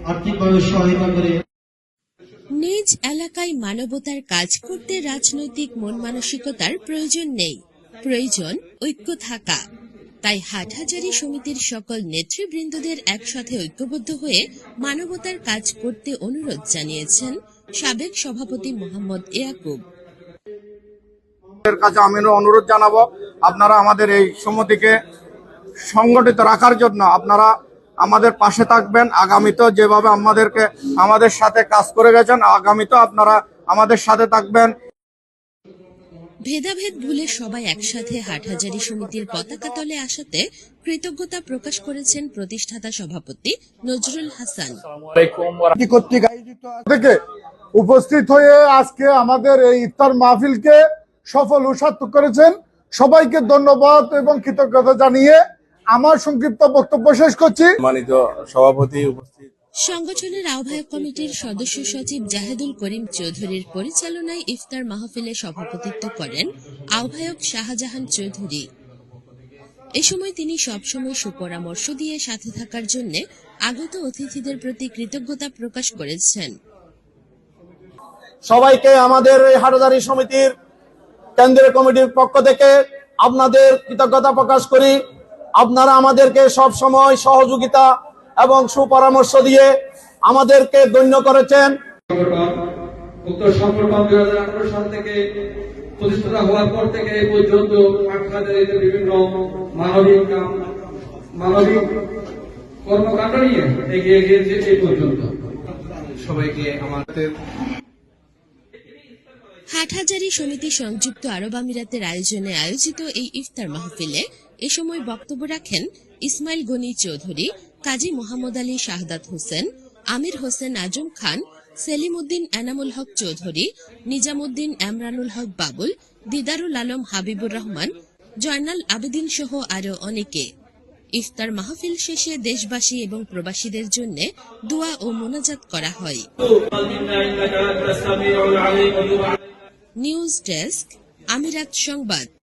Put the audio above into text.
আর্থিকভাবে সহায়তা করে। নিজ এলাকায় মানবতার কাজ করতে রাজনৈতিক মন মানসিকতার প্রয়োজন নেই, প্রয়োজন ঐক্য থাকা। তাই হাটহাজারী সমিতির সকল নেতৃবৃন্দদের একসাথে ঐক্যবদ্ধ হয়ে মানবতার কাজ করতে অনুরোধ জানিয়েছেন সাবেক সভাপতি মোহাম্মদ ইয়াকুব। কাছে আমি অনুরোধ জানাবো, আপনারা আমাদের এই সমিতিকে সংগঠিত রাখার জন্য আপনারা আমাদের পাশে থাকবেন। আগামীতেও যেভাবে আমাদের সাথে কাজ করে গেছেন, আগামীতেও আপনারা আমাদের সাথে থাকবেন। ভেদাভেদ ভুলে সবাই একসাথে হাটহাজারী সমিতির পতাকা তলে আসাতে কৃতজ্ঞতা প্রকাশ করেছেন প্রতিষ্ঠাতা সভাপতি নজরুল হাসান। কর্তৃক আয়োজিত থেকে উপস্থিত হয়ে আজকে আমাদের এই ইফতার মাহফিলকে সফল ও সার্থক করেছেন। সবাইকে ধন্যবাদ এবং কৃতজ্ঞতা জানিয়ে আমার সংক্ষিপ্ত বক্তব্য শেষ করছি। সম্মানিত সভাপতি উপস্থিত, সংগঠনের আহ্বায়ক কমিটির সদস্য সচিব জাহেদুল করিম চৌধুরীর পরিচালনায় ইফতার মাহফিলে সভাপতিত্ব করেন আহ্বায়ক শাহজাহান চৌধুরী। এ সময় তিনি সবসময় সুপরামর্শ দিয়ে সাথে থাকার জন্য আগত অতিথিদের প্রতি কৃতজ্ঞতা প্রকাশ করেছেন। সবাইকে আমাদের এই হাটহাজারী সমিতির কেন্দ্রীয় কমিটির পক্ষ থেকে আপনাদের কৃতজ্ঞতা প্রকাশ করি। আপনারা আমাদেরকে সব সময় সহযোগিতা এবং সুপরামর্শ দিয়ে আমাদেরকে ধন্য করেছেন। উক্ত সংগঠন 2018 সাল থেকে প্রতিষ্ঠা হওয়ার পর থেকে এই পর্যন্ত হাটহাজারীতে বিভিন্ন মানবিক কর্মকাণ্ড নিয়ে এগিয়ে গিয়েছে এই পর্যন্ত। সবাইকে আমাদের হাটহাজারী সমিতি সংযুক্ত আরব আমিরাতের আয়োজনে আয়োজিত এই ইফতার মাহফিলে এ সময় বক্তব্য রাখেন ইসমাইল গনি চৌধুরী, কাজী মোহাম্মদ আলী শাহাদাত হোসেন, আমির হোসেন আজম খান, সেলিম উদ্দিন এনামুল হক চৌধুরী, নিজামুদ্দিন এমরানুল হক বাবুল, দিদারুল আলম হাবিবুর রহমান, জয়নাল আবেদিন সহ আরো অনেকে। ইফতার মাহফিল শেষে দেশবাসী এবং প্রবাসীদের জন্য দোয়া ও মোনাজাত করা হয়। নিউজ ডেস্ক, আমিরাত সংবাদ।